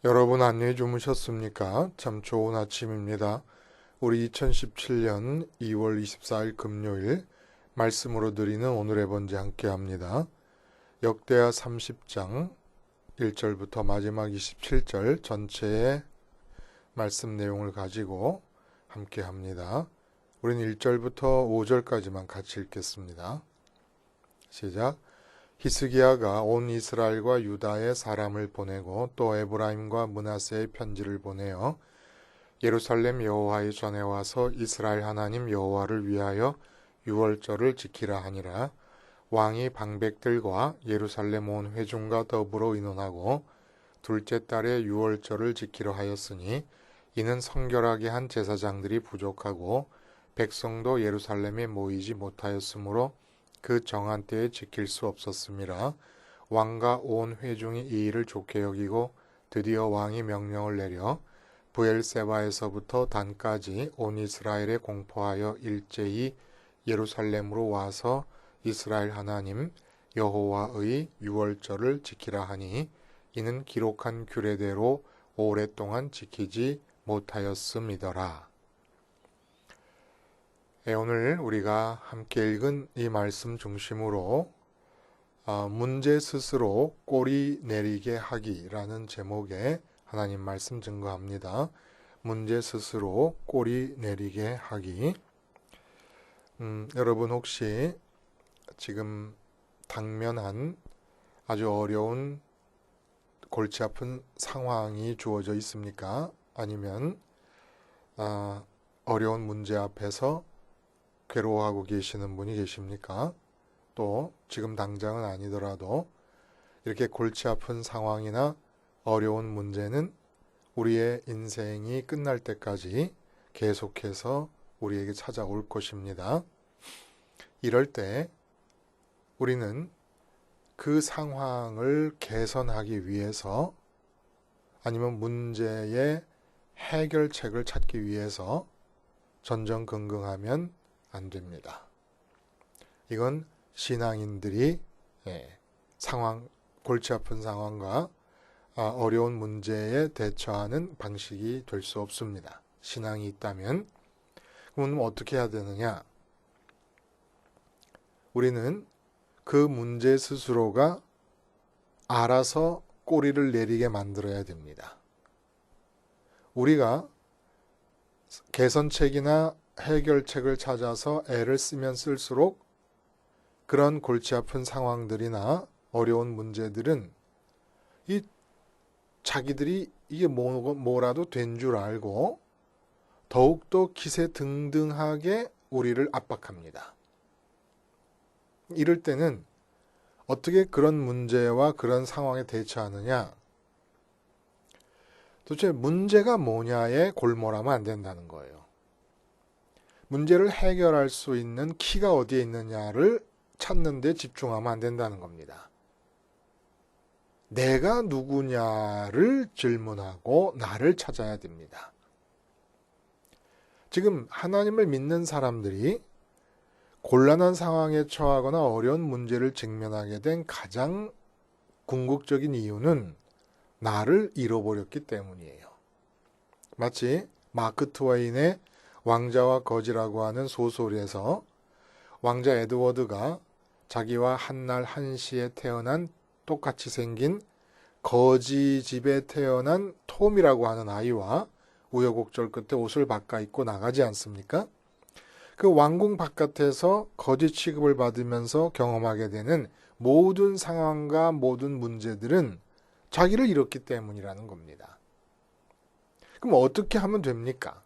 여러분 안녕히 주무셨습니까? 참 좋은 아침입니다. 우리 2017년 2월 24일 금요일 말씀으로 드리는 오늘의 번제 함께 합니다. 역대하 30장 1절부터 마지막 27절 전체의 말씀 내용을 가지고 함께 합니다. 우리는 1절부터 5절까지만 같이 읽겠습니다. 시작. 히스기야가 온 이스라엘과 유다의 사람을 보내고 또 에브라임과 므낫세의 편지를 보내어 예루살렘 여호와의 전에 와서 이스라엘 하나님 여호와를 위하여 유월절을 지키라 하니라. 왕이 방백들과 예루살렘 온 회중과 더불어 의논하고 둘째 달에 유월절을 지키려 하였으니 이는 성결하게 한 제사장들이 부족하고 백성도 예루살렘에 모이지 못하였으므로 그 정한 때에 지킬 수 없었음이라. 왕과 온 회중이 이 일을 좋게 여기고 드디어 왕이 명령을 내려 브엘세바에서부터 단까지 온 이스라엘에 공포하여 일제히 예루살렘으로 와서 이스라엘 하나님 여호와의 유월절을 지키라 하니 이는 기록한 규례대로 오랫동안 지키지 못하였음이더라. 오늘 우리가 함께 읽은 이 말씀 중심으로 문제 스스로 꼬리 내리게 하기라는 제목의 하나님 말씀 증거합니다. 문제 스스로 꼬리 내리게 하기. 여러분 혹시 지금 당면한 아주 어려운 골치 아픈 상황이 주어져 있습니까? 아니면 어려운 문제 앞에서 괴로워하고 계시는 분이 계십니까? 또 지금 당장은 아니더라도 이렇게 골치 아픈 상황이나 어려운 문제는 우리의 인생이 끝날 때까지 계속해서 우리에게 찾아올 것입니다. 이럴 때 우리는 그 상황을 개선하기 위해서 아니면 문제의 해결책을 찾기 위해서 전전긍긍하면 안 됩니다. 이건 신앙인들이 골치 아픈 상황과 어려운 문제에 대처하는 방식이 될 수 없습니다. 신앙이 있다면. 그럼 어떻게 해야 되느냐? 우리는 그 문제 스스로가 알아서 꼬리를 내리게 만들어야 됩니다. 우리가 개선책이나 해결책을 찾아서 애를 쓰면 쓸수록 그런 골치 아픈 상황들이나 어려운 문제들은 자기들이 이게 뭐라도 된 줄 알고 더욱더 기세등등하게 우리를 압박합니다. 이럴 때는 어떻게 그런 문제와 그런 상황에 대처하느냐? 도대체 문제가 뭐냐에 골몰하면 안 된다는 거예요. 문제를 해결할 수 있는 키가 어디에 있느냐를 찾는 데 집중하면 안 된다는 겁니다. 내가 누구냐를 질문하고 나를 찾아야 됩니다. 지금 하나님을 믿는 사람들이 곤란한 상황에 처하거나 어려운 문제를 직면하게 된 가장 궁극적인 이유는 나를 잃어버렸기 때문이에요. 마치 마크 트웨인의 왕자와 거지라고 하는 소설에서 왕자 에드워드가 자기와 한날 한시에 태어난 똑같이 생긴 거지 집에 태어난 톰이라고 하는 아이와 우여곡절 끝에 옷을 바꿔 입고 나가지 않습니까? 그 왕궁 바깥에서 거지 취급을 받으면서 경험하게 되는 모든 상황과 모든 문제들은 자기를 잃었기 때문이라는 겁니다. 그럼 어떻게 하면 됩니까?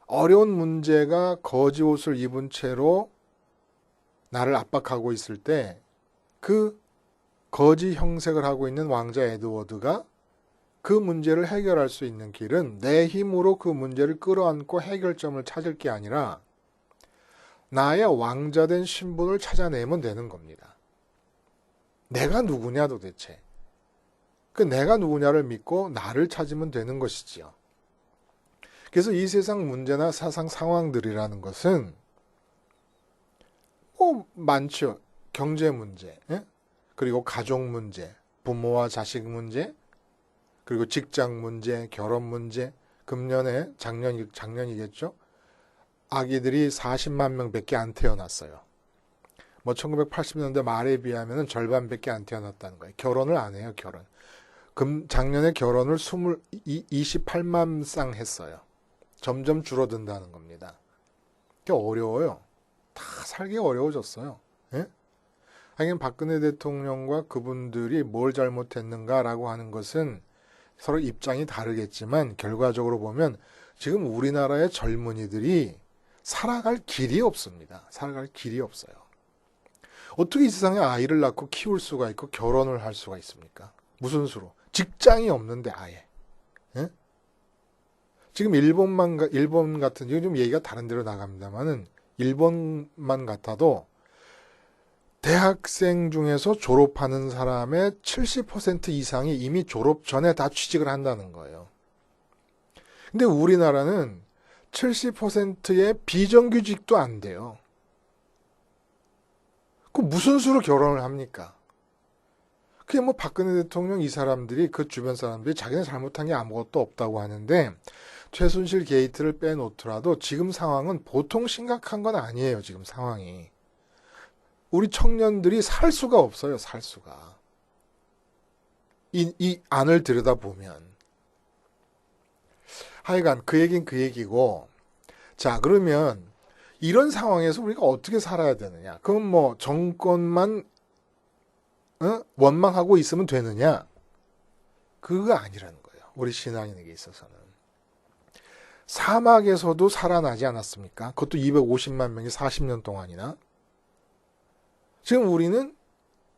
어려운 문제가 거지 옷을 입은 채로 나를 압박하고 있을 때 그 거지 형색을 하고 있는 왕자 에드워드가 그 문제를 해결할 수 있는 길은 내 힘으로 그 문제를 끌어안고 해결점을 찾을 게 아니라 나의 왕자된 신분을 찾아내면 되는 겁니다. 내가 누구냐 도대체. 그 내가 누구냐를 믿고 나를 찾으면 되는 것이지요. 그래서 이 세상 문제나 세상 상황들이라는 것은 많죠. 경제 문제, 그리고 가족 문제, 부모와 자식 문제, 그리고 직장 문제, 결혼 문제, 금년에 작년이겠죠? 아기들이 40만 명밖에 안 태어났어요. 뭐 1980년대 말에 비하면 절반밖에 안 태어났다는 거예요. 결혼을 안 해요, 결혼. 작년에 결혼을 28만 쌍 했어요. 점점 줄어든다는 겁니다. 그게 어려워요. 다 살기 어려워졌어요. 예? 하긴 박근혜 대통령과 그분들이 뭘 잘못했는가라고 하는 것은 서로 입장이 다르겠지만 결과적으로 보면 지금 우리나라의 젊은이들이 살아갈 길이 없습니다. 살아갈 길이 없어요. 어떻게 이 세상에 아이를 낳고 키울 수가 있고 결혼을 할 수가 있습니까? 무슨 수로? 직장이 없는데 아예. 예? 지금 일본 같은, 이거 좀 얘기가 다른 데로 나갑니다만은 일본만 같아도 대학생 중에서 졸업하는 사람의 70% 이상이 이미 졸업 전에 다 취직을 한다는 거예요. 근데 우리나라는 70%의 비정규직도 안 돼요. 그 무슨 수로 결혼을 합니까? 그게 뭐 박근혜 대통령 이 사람들이 그 주변 사람들이 자기네 잘못한 게 아무것도 없다고 하는데 최순실 게이트를 빼놓더라도 지금 상황은 보통 심각한 건 아니에요. 지금 상황이. 우리 청년들이 살 수가 없어요. 살 수가. 이 안을 들여다보면. 하여간 그 얘기는 그 얘기고 자 그러면 이런 상황에서 우리가 어떻게 살아야 되느냐. 그럼 뭐 정권만 원망하고 있으면 되느냐. 그거 아니라는 거예요. 우리 신앙인에게 있어서는. 사막에서도 살아나지 않았습니까? 그것도 250만 명이 40년 동안이나. 지금 우리는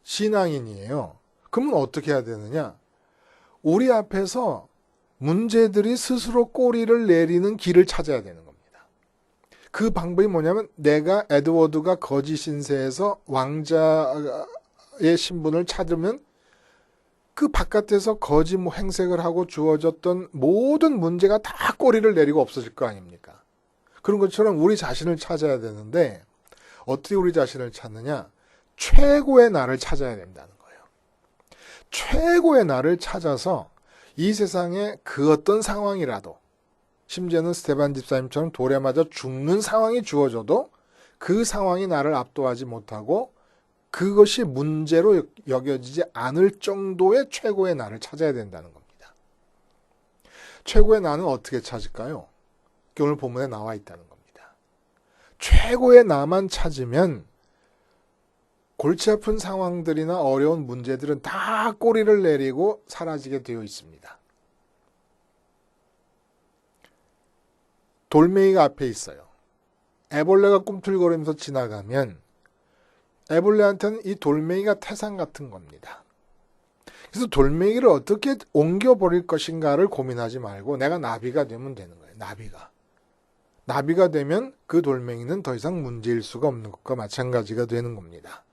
신앙인이에요. 그러면 어떻게 해야 되느냐? 우리 앞에서 문제들이 스스로 꼬리를 내리는 길을 찾아야 되는 겁니다. 그 방법이 뭐냐면 내가 에드워드가 거짓 신세에서 왕자의 신분을 찾으면 그 바깥에서 거짓 행색을 하고 주어졌던 모든 문제가 다 꼬리를 내리고 없어질 거 아닙니까? 그런 것처럼 우리 자신을 찾아야 되는데 어떻게 우리 자신을 찾느냐? 최고의 나를 찾아야 된다는 거예요. 최고의 나를 찾아서 이 세상에 그 어떤 상황이라도 심지어는 스테반 집사님처럼 돌에 맞아 죽는 상황이 주어져도 그 상황이 나를 압도하지 못하고 그것이 문제로 여겨지지 않을 정도의 최고의 나를 찾아야 된다는 겁니다. 최고의 나는 어떻게 찾을까요? 오늘 본문에 나와 있다는 겁니다. 최고의 나만 찾으면 골치 아픈 상황들이나 어려운 문제들은 다 꼬리를 내리고 사라지게 되어 있습니다. 돌멩이가 앞에 있어요. 애벌레가 꿈틀거리면서 지나가면 애벌레한테는 이 돌멩이가 태산 같은 겁니다. 그래서 돌멩이를 어떻게 옮겨버릴 것인가를 고민하지 말고 내가 나비가 되면 되는 거예요. 나비가 되면 그 돌멩이는 더 이상 문제일 수가 없는 것과 마찬가지가 되는 겁니다.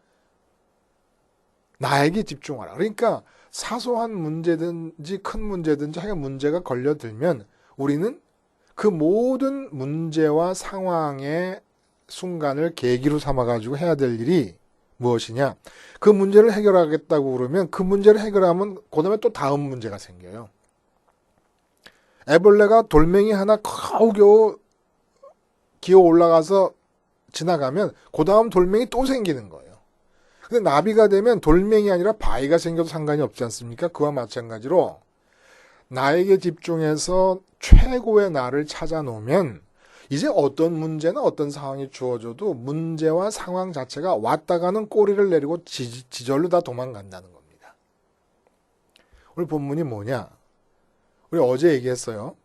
나에게 집중하라. 그러니까 사소한 문제든지 큰 문제든지 하여간 문제가 걸려들면 우리는 그 모든 문제와 상황의 순간을 계기로 삼아가지고 해야 될 일이 무엇이냐. 그 문제를 해결하겠다고 그러면 그 문제를 해결하면 그 다음에 또 다음 문제가 생겨요. 애벌레가 돌멩이 하나 겨우 기어 올라가서 지나가면 그 다음 돌멩이 또 생기는 거예요. 근데 나비가 되면 돌멩이 아니라 바위가 생겨도 상관이 없지 않습니까? 그와 마찬가지로 나에게 집중해서 최고의 나를 찾아놓으면 이제 어떤 문제나 어떤 상황이 주어져도 문제와 상황 자체가 왔다가는 꼬리를 내리고 지절로 다 도망간다는 겁니다. 오늘 본문이 뭐냐? 우리 어제 얘기했어요.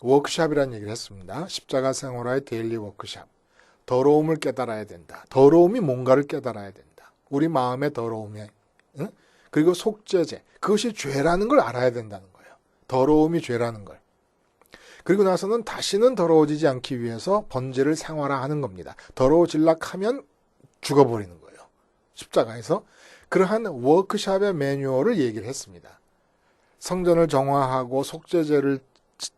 워크샵이라는 얘기를 했습니다. 십자가 생활화의 데일리 워크샵. 더러움을 깨달아야 된다. 더러움이 뭔가를 깨달아야 된다. 우리 마음의 더러움에 그리고 속죄제. 그것이 죄라는 걸 알아야 된다는 거예요. 더러움이 죄라는 걸. 그리고 나서는 다시는 더러워지지 않기 위해서 번제를 생활화하는 겁니다. 더러워질라 하면 죽어버리는 거예요. 십자가에서. 그러한 워크샵의 매뉴얼을 얘기를 했습니다. 성전을 정화하고 속죄제를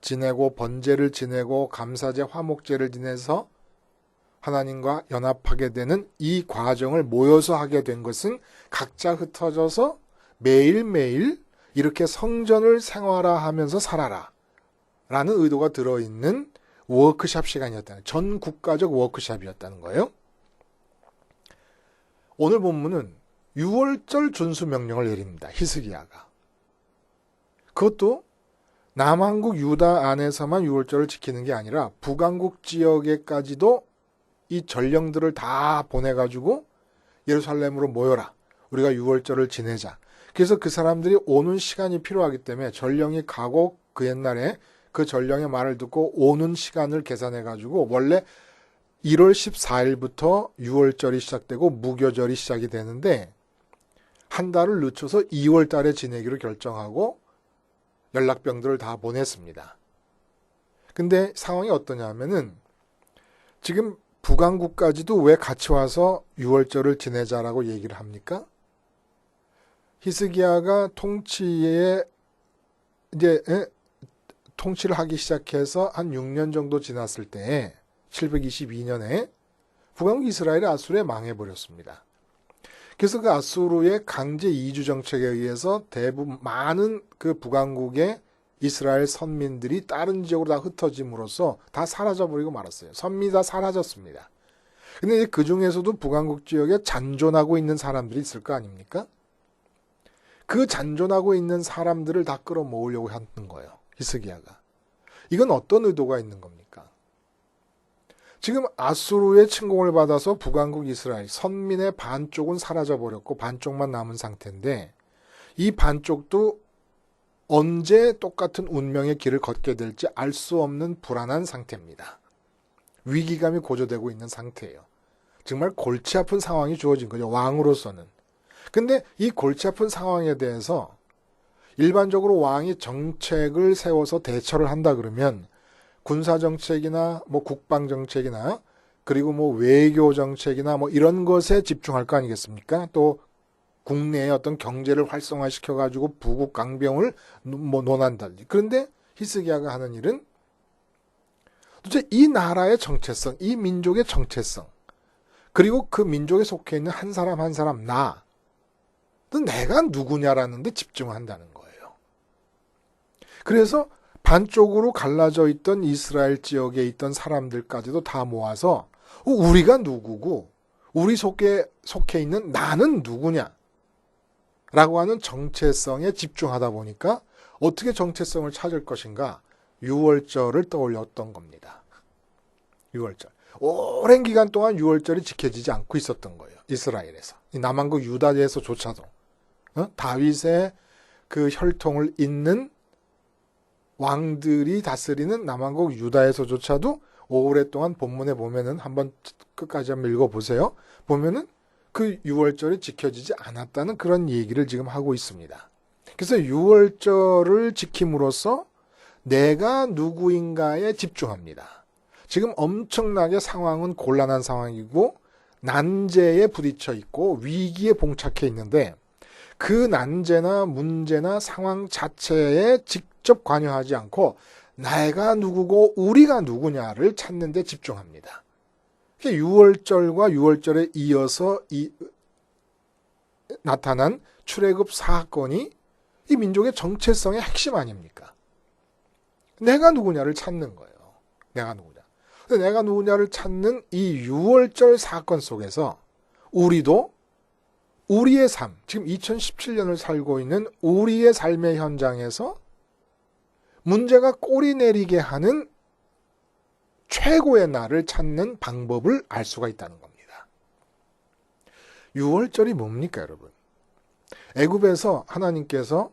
지내고 번제를 지내고 감사제 화목제를 지내서 하나님과 연합하게 되는 이 과정을 모여서 하게 된 것은 각자 흩어져서 매일매일 이렇게 성전을 생활화하면서 살아라 라는 의도가 들어있는 워크샵 시간이었다는, 전 국가적 워크샵이었다는 거예요. 오늘 본문은 유월절 준수 명령을 내립니다. 히스기야가. 그것도 남한국 유다 안에서만 유월절을 지키는 게 아니라 북왕국 지역에까지도 이 전령들을 다 보내가지고 예루살렘으로 모여라. 우리가 유월절을 지내자. 그래서 그 사람들이 오는 시간이 필요하기 때문에 전령이 가고, 그 옛날에 그 전령의 말을 듣고 오는 시간을 계산해가지고 원래 1월 14일부터 유월절이 시작되고 무교절이 시작이 되는데 한 달을 늦춰서 2월 달에 지내기로 결정하고 연락병들을 다 보냈습니다. 근데 상황이 어떠냐 하면은 지금 북왕국까지도 왜 같이 와서 유월절을 지내자라고 얘기를 합니까? 히스기야가 통치를 하기 시작해서 한 6년 정도 지났을 때에 722년에 북왕국 이스라엘이 아수르에 망해버렸습니다. 그래서 그 아수르의 강제 이주 정책에 의해서 대부분 많은 그 북왕국의 이스라엘 선민들이 다른 지역으로 다 흩어짐으로써 다 사라져버리고 말았어요. 선민이 다 사라졌습니다. 근데 그 중에서도 북왕국 지역에 잔존하고 있는 사람들이 있을 거 아닙니까? 그 잔존하고 있는 사람들을 다 끌어모으려고 하는 거예요. 히스기야가. 이건 어떤 의도가 있는 겁니까? 지금 아수르의 침공을 받아서 북왕국 이스라엘 선민의 반쪽은 사라져버렸고 반쪽만 남은 상태인데 이 반쪽도 언제 똑같은 운명의 길을 걷게 될지 알 수 없는 불안한 상태입니다. 위기감이 고조되고 있는 상태예요. 정말 골치 아픈 상황이 주어진 거죠. 왕으로서는. 근데 이 골치 아픈 상황에 대해서 일반적으로 왕이 정책을 세워서 대처를 한다 그러면 군사정책이나 뭐 국방정책이나 그리고 뭐 외교정책이나 뭐 이런 것에 집중할 거 아니겠습니까? 또 국내의 어떤 경제를 활성화시켜가지고 부국 강병을 뭐 논한다든지. 그런데 히스기야가 하는 일은 도대체 이 나라의 정체성, 이 민족의 정체성, 그리고 그 민족에 속해 있는 한 사람 한 사람 나, 내가 누구냐라는 데 집중한다는 거예요. 그래서 반쪽으로 갈라져 있던 이스라엘 지역에 있던 사람들까지도 다 모아서 우리가 누구고 우리 속에 있는 나는 누구냐 라고 하는 정체성에 집중하다 보니까 어떻게 정체성을 찾을 것인가, 유월절을 떠올렸던 겁니다. 유월절. 오랜 기간 동안 유월절이 지켜지지 않고 있었던 거예요. 이스라엘에서. 이 남한국 유다에서조차도. 다윗의 그 혈통을 잇는 왕들이 다스리는 남한국 유다에서조차도 오랫동안 본문에 보면은 한번 끝까지 한번 읽어보세요. 보면은 그 유월절이 지켜지지 않았다는 그런 얘기를 지금 하고 있습니다. 그래서 유월절을 지킴으로써 내가 누구인가에 집중합니다. 지금 엄청나게 상황은 곤란한 상황이고 난제에 부딪혀 있고 위기에 봉착해 있는데 그 난제나 문제나 상황 자체에 직접 관여하지 않고 내가 누구고 우리가 누구냐를 찾는 데 집중합니다. 유월절과 유월절에 이어서 나타난 출애굽 사건이 이 민족의 정체성의 핵심 아닙니까? 내가 누구냐를 찾는 거예요. 내가 누구냐. 근데 내가 누구냐를 찾는 이 유월절 사건 속에서 우리도 우리의 삶, 지금 2017년을 살고 있는 우리의 삶의 현장에서 문제가 꼬리 내리게 하는 최고의 날을 찾는 방법을 알 수가 있다는 겁니다. 유월절이 뭡니까, 여러분? 애굽에서 하나님께서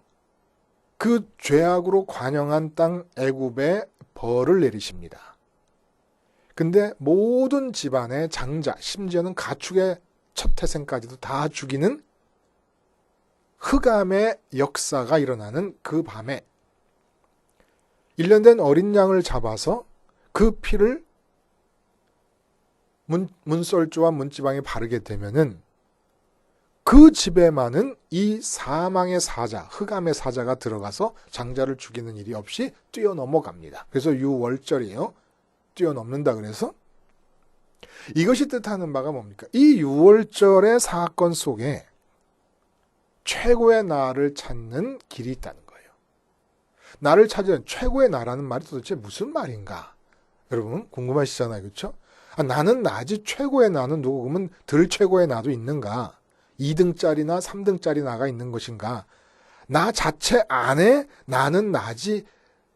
그 죄악으로 관영한 땅 애굽에 벌을 내리십니다. 근데 모든 집안의 장자, 심지어는 가축의 첫 태생까지도 다 죽이는 흑암의 역사가 일어나는 그 밤에 1년 된 어린 양을 잡아서 그 피를 문설주와 문지방에 바르게 되면은 그 집에만은 이 사망의 사자, 흑암의 사자가 들어가서 장자를 죽이는 일이 없이 뛰어넘어갑니다. 그래서 유월절이에요. 뛰어넘는다 그래서 이것이 뜻하는 바가 뭡니까? 이 유월절의 사건 속에 최고의 나를 찾는 길이 있다는 거예요. 나를 찾은 최고의 나라는 말이 도대체 무슨 말인가? 여러분 궁금하시잖아요. 그렇죠? 나는 나지 최고의 나는 누구? 그러면 덜 최고의 나도 있는가? 2등짜리나 3등짜리 나가 있는 것인가? 나 자체 안에 나는 나지,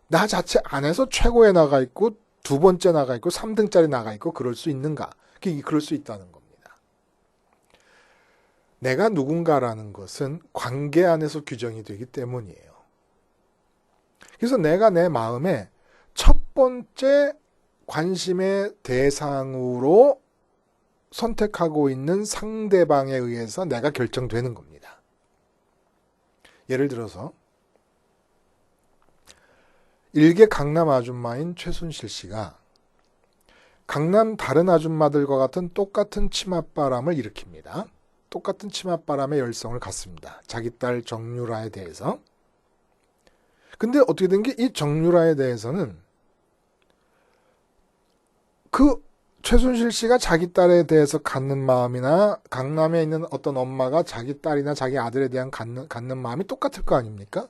나 자체 안에서 최고의 나가 있고 두 번째 나가 있고 3등짜리 나가 있고 그럴 수 있는가? 그럴 수 있다는 겁니다. 내가 누군가라는 것은 관계 안에서 규정이 되기 때문이에요. 그래서 내가 내 마음에 첫 번째 관심의 대상으로 선택하고 있는 상대방에 의해서 내가 결정되는 겁니다. 예를 들어서 일개 강남 아줌마인 최순실 씨가 강남 다른 아줌마들과 같은 똑같은 치맛바람을 일으킵니다. 똑같은 치맛바람에 열성을 갖습니다. 자기 딸 정유라에 대해서. 근데 어떻게 된 게 이 정유라에 대해서는 그 최순실 씨가 자기 딸에 대해서 갖는 마음이나 강남에 있는 어떤 엄마가 자기 딸이나 자기 아들에 대한 갖는 마음이 똑같을 거 아닙니까?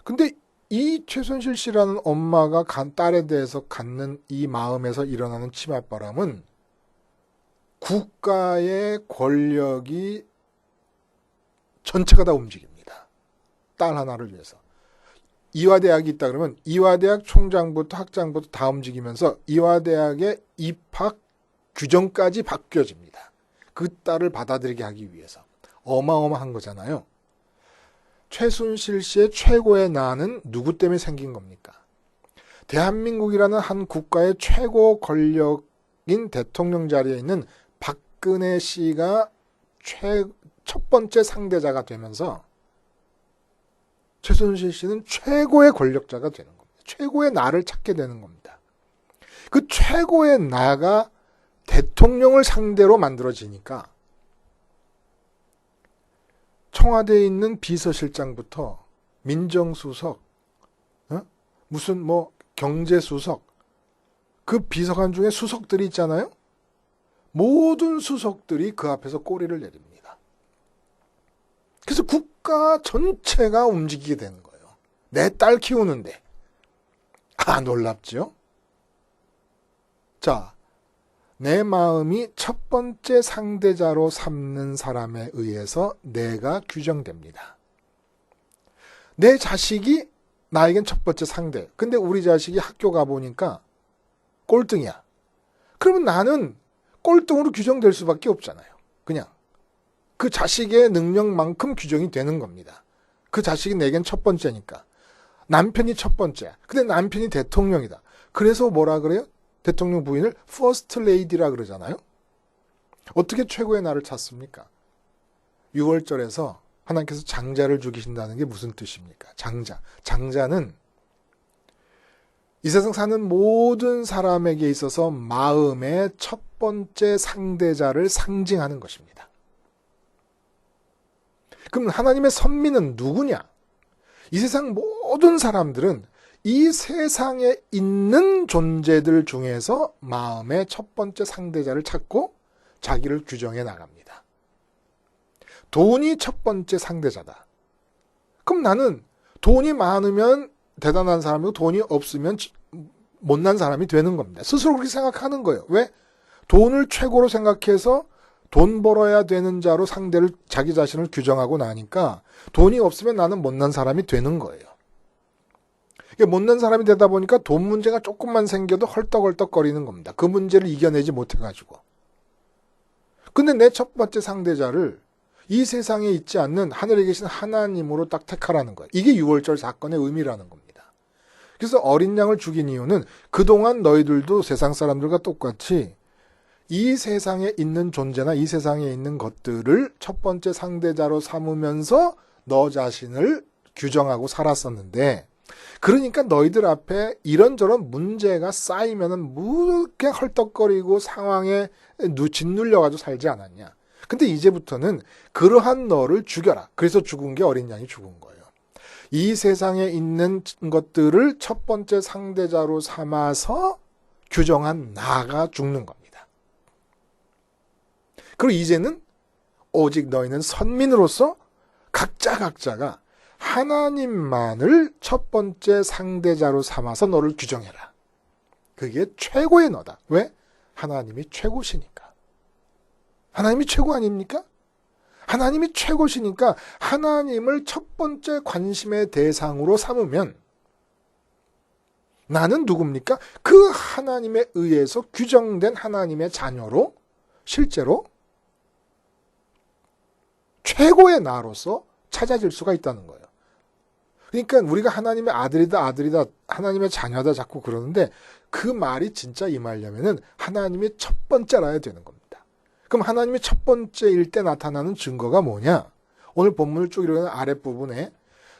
근데 이 최순실 씨라는 엄마가 딸에 대해서 갖는 이 마음에서 일어나는 치맛바람은 국가의 권력이 전체가 다 움직입니다. 딸 하나를 위해서. 이화대학이 있다 그러면 이화대학 총장부터 학장부터 다 움직이면서 이화대학의 입학 규정까지 바뀌어집니다. 그 딸을 받아들이게 하기 위해서. 어마어마한 거잖아요. 최순실 씨의 최고의 나는 누구 때문에 생긴 겁니까? 대한민국이라는 한 국가의 최고 권력인 대통령 자리에 있는 박근혜 씨가 첫 번째 상대자가 되면서 최순실 씨는 최고의 권력자가 되는 겁니다. 최고의 나를 찾게 되는 겁니다. 그 최고의 나가 대통령을 상대로 만들어지니까 청와대에 있는 비서실장부터 민정수석, 무슨 경제수석, 그 비서관 중에 수석들이 있잖아요. 모든 수석들이 그 앞에서 꼬리를 내립니다. 그래서 국가 전체가 움직이게 되는 거예요. 내 딸 키우는데. 놀랍죠? 자, 내 마음이 첫 번째 상대자로 삼는 사람에 의해서 내가 규정됩니다. 내 자식이 나에겐 첫 번째 상대. 근데 우리 자식이 학교 가보니까 꼴등이야. 그러면 나는 꼴등으로 규정될 수밖에 없잖아요. 그냥. 그 자식의 능력만큼 규정이 되는 겁니다. 그 자식이 내겐 첫 번째니까. 남편이 첫 번째야. 근데 남편이 대통령이다. 그래서 뭐라 그래요? 대통령 부인을 퍼스트 레이디라 그러잖아요. 어떻게 최고의 나를 찾습니까? 6월절에서 하나님께서 장자를 죽이신다는 게 무슨 뜻입니까? 장자. 장자는 이 세상 사는 모든 사람에게 있어서 마음의 첫 번째 상대자를 상징하는 것입니다. 그럼 하나님의 선민은 누구냐? 이 세상 모든 사람들은 이 세상에 있는 존재들 중에서 마음의 첫 번째 상대자를 찾고 자기를 규정해 나갑니다. 돈이 첫 번째 상대자다. 그럼 나는 돈이 많으면 대단한 사람이고 돈이 없으면 못난 사람이 되는 겁니다. 스스로 그렇게 생각하는 거예요. 왜? 돈을 최고로 생각해서 돈 벌어야 되는 자로 상대를 자기 자신을 규정하고 나니까 돈이 없으면 나는 못난 사람이 되는 거예요. 못난 사람이 되다 보니까 돈 문제가 조금만 생겨도 헐떡헐떡거리는 겁니다. 그 문제를 이겨내지 못해가지고. 근데 내 첫 번째 상대자를 이 세상에 있지 않는 하늘에 계신 하나님으로 딱 택하라는 거예요. 이게 6월절 사건의 의미라는 겁니다. 그래서 어린 양을 죽인 이유는 그동안 너희들도 세상 사람들과 똑같이 이 세상에 있는 존재나 이 세상에 있는 것들을 첫 번째 상대자로 삼으면서 너 자신을 규정하고 살았었는데 그러니까 너희들 앞에 이런저런 문제가 쌓이면은 무게 헐떡거리고 상황에 짓눌려가지고 살지 않았냐. 근데 이제부터는 그러한 너를 죽여라. 그래서 죽은 게 어린 양이 죽은 거예요. 이 세상에 있는 것들을 첫 번째 상대자로 삼아서 규정한 나가 죽는 겁니다. 그리고 이제는 오직 너희는 선민으로서 각자가 하나님만을 첫 번째 상대자로 삼아서 너를 규정해라. 그게 최고의 너다. 왜? 하나님이 최고시니까. 하나님이 최고 아닙니까? 하나님이 최고시니까 하나님을 첫 번째 관심의 대상으로 삼으면 나는 누굽니까? 그 하나님에 의해서 규정된 하나님의 자녀로 실제로 최고의 나로서 찾아질 수가 있다는 거예요. 그러니까 우리가 하나님의 아들이다, 하나님의 자녀다 자꾸 그러는데 그 말이 진짜 임하려면은 하나님이 첫 번째라야 되는 겁니다. 그럼 하나님이 첫 번째일 때 나타나는 증거가 뭐냐? 오늘 본문을 쭉 읽으면 아랫부분에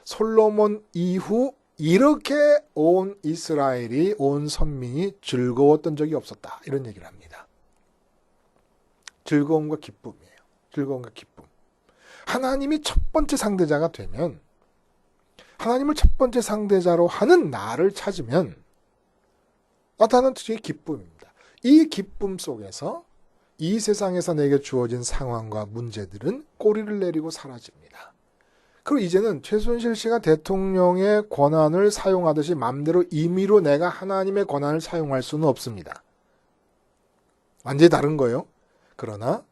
솔로몬 이후 이렇게 온 이스라엘이, 온 선민이 즐거웠던 적이 없었다. 이런 얘기를 합니다. 즐거움과 기쁨이에요. 즐거움과 기쁨. 하나님이 첫 번째 상대자가 되면, 하나님을 첫 번째 상대자로 하는 나를 찾으면 나타나는 특징이 기쁨입니다. 이 기쁨 속에서 이 세상에서 내게 주어진 상황과 문제들은 꼬리를 내리고 사라집니다. 그리고 이제는 최순실 씨가 대통령의 권한을 사용하듯이 마음대로 임의로 내가 하나님의 권한을 사용할 수는 없습니다. 완전히 다른 거예요. 그러나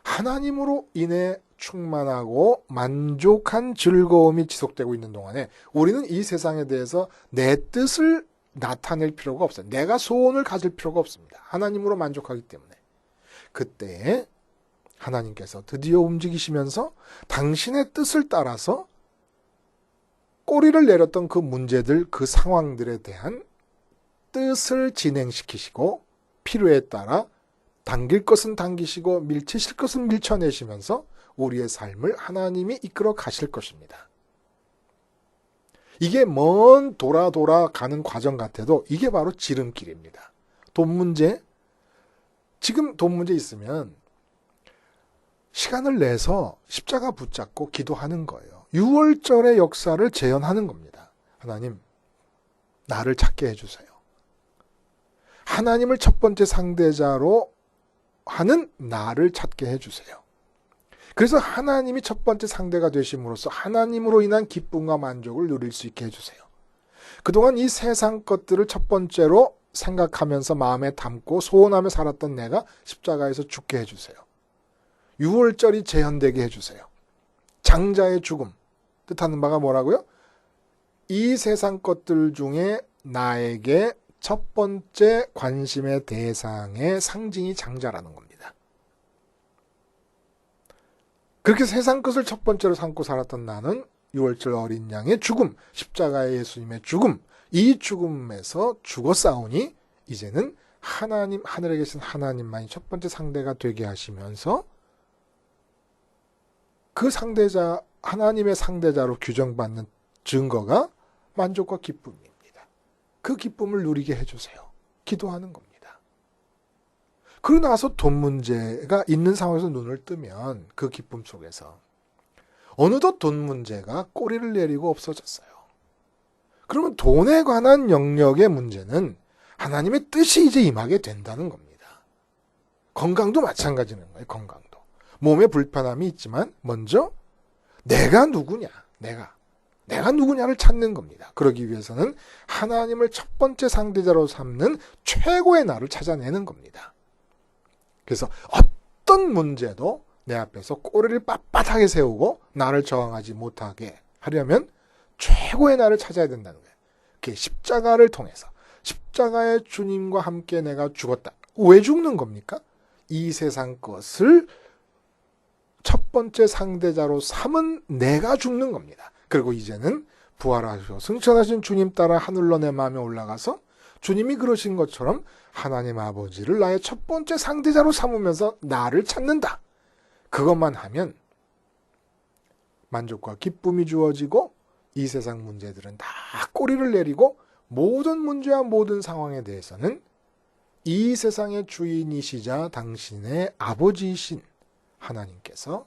하나님으로 인해 충만하고 만족한 즐거움이 지속되고 있는 동안에 우리는 이 세상에 대해서 내 뜻을 나타낼 필요가 없어요. 내가 소원을 가질 필요가 없습니다. 하나님으로 만족하기 때문에. 그때 하나님께서 드디어 움직이시면서 당신의 뜻을 따라서 꼬리를 내렸던 그 문제들, 그 상황들에 대한 뜻을 진행시키시고 필요에 따라 당길 것은 당기시고 밀치실 것은 밀쳐내시면서 우리의 삶을 하나님이 이끌어 가실 것입니다. 이게 먼 돌아가는 과정 같아도 이게 바로 지름길입니다. 돈 문제, 지금 돈 문제 있으면 시간을 내서 십자가 붙잡고 기도하는 거예요. 6월절의 역사를 재현하는 겁니다. 하나님, 나를 찾게 해주세요. 하나님을 첫 번째 상대자로 하는 나를 찾게 해주세요. 그래서 하나님이 첫 번째 상대가 되심으로써 하나님으로 인한 기쁨과 만족을 누릴 수 있게 해주세요. 그동안 이 세상 것들을 첫 번째로 생각하면서 마음에 담고 소원하며 살았던 내가 십자가에서 죽게 해주세요. 6월절이 재현되게 해주세요. 장자의 죽음, 뜻하는 바가 뭐라고요? 이 세상 것들 중에 나에게 첫 번째 관심의 대상의 상징이 장자라는 겁니다. 그렇게 세상 것을 첫 번째로 삼고 살았던 나는 6월절 어린 양의 죽음, 십자가의 예수님의 죽음, 이 죽음에서 죽었사오니 이제는 하나님, 하늘에 계신 하나님만이 첫 번째 상대가 되게 하시면서 그 상대자, 하나님의 상대자로 규정받는 증거가 만족과 기쁨입니다. 그 기쁨을 누리게 해주세요. 기도하는 겁니다. 그러고 나서 돈 문제가 있는 상황에서 눈을 뜨면 그 기쁨 속에서 어느덧 돈 문제가 꼬리를 내리고 없어졌어요. 그러면 돈에 관한 영역의 문제는 하나님의 뜻이 이제 임하게 된다는 겁니다. 건강도 마찬가지인 거예요. 건강도. 몸에 불편함이 있지만 먼저 내가 누구냐, 내가 누구냐를 찾는 겁니다. 그러기 위해서는 하나님을 첫 번째 상대자로 삼는 최고의 나를 찾아내는 겁니다. 그래서 어떤 문제도 내 앞에서 꼬리를 빳빳하게 세우고 나를 저항하지 못하게 하려면 최고의 나를 찾아야 된다는 거예요. 그게 십자가를 통해서 십자가의 주님과 함께 내가 죽었다. 왜 죽는 겁니까? 이 세상 것을 첫 번째 상대자로 삼은 내가 죽는 겁니다. 그리고 이제는 부활하시고 승천하신 주님 따라 하늘로 내 마음에 올라가서 주님이 그러신 것처럼 하나님 아버지를 나의 첫 번째 상대자로 삼으면서 나를 찾는다. 그것만 하면 만족과 기쁨이 주어지고 이 세상 문제들은 다 꼬리를 내리고 모든 문제와 모든 상황에 대해서는 이 세상의 주인이시자 당신의 아버지이신 하나님께서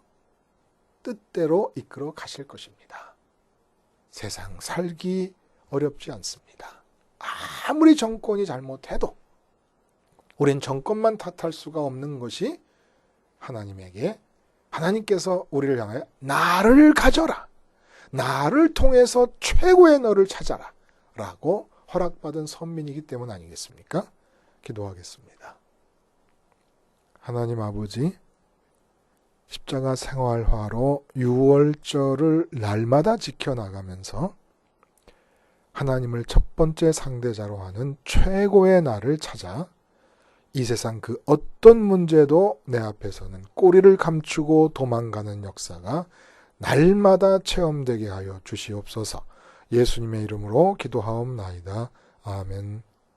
뜻대로 이끌어 가실 것입니다. 세상 살기 어렵지 않습니다. 아무리 정권이 잘못해도 우린 정권만 탓할 수가 없는 것이 하나님에게 하나님께서 우리를 향하여 나를 가져라. 나를 통해서 최고의 너를 찾아라. 라고 허락받은 선민이기 때문 아니겠습니까? 기도하겠습니다. 하나님 아버지, 십자가 생활화로 6월절을 날마다 지켜나가면서 하나님을 첫 번째 상대자로 하는 최고의 나를 찾아 이 세상 그 어떤 문제도 내 앞에서는 꼬리를 감추고 도망가는 역사가 날마다 체험되게 하여 주시옵소서. 예수님의 이름으로 기도하옵나이다. 아멘.